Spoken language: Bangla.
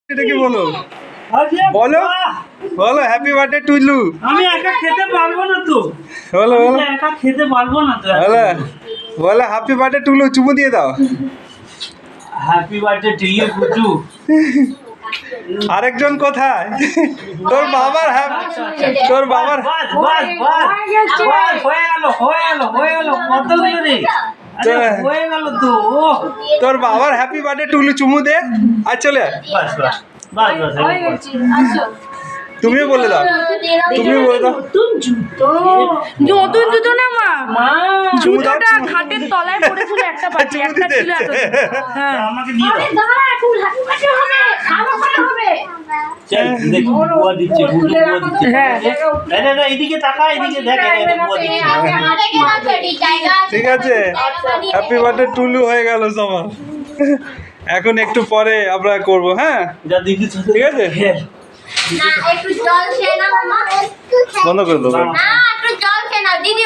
এটা কি বলো বলো বলো হ্যাপি বার্থডে টুলু। আমি একা খেতে পারবো না তো, বলো বলো একা খেতে পারবো না তো। বলো বলো হ্যাপি বার্থডে টুলু, চুমু দিয়ে দাও। Happy birthday to you Guddu. আরেকজন কোথায়? তোর বাবার তোর বাবার বাস বাস বাস বাস হয়ে গেল কতগুলো রে, আরে হয়ে গেল তো। ও তোর বাবার হ্যাপি বার্থডে টুলু, চুমু দে আর চলে আয়। বাস বাস বাস বাস তুমিও বলে দাও, তুমিও বলে দাও। নতুন জুতো না মা, চুমু দাও, জুতোটা চুমু। ঘাটের তলায় পড়েছিল একটা পাটি, চুমু একটা ছিল দিতে। হ্যাঁ। আমাকে দিয়ে দাও। চল হ্যাঁ। দেখি বুয়া দিচ্ছে, বুয়া দিচ্ছে। হ্যাঁ। না এদিকে তাকা, এদিকে দেখ, এটা বুয়া দিচ্ছে। ঠিক আছে, হ্যাপি বার্থডে টুলু হয়ে গেল সবার। এখন একটু পরে আমরা করব, হ্যাঁ যা দেখি তো। ঠিক আছে, একটু জল খেয়ে নাও মা, বন্ধ করে দেবো। না একটু জল খেয়ে নাও দিদি।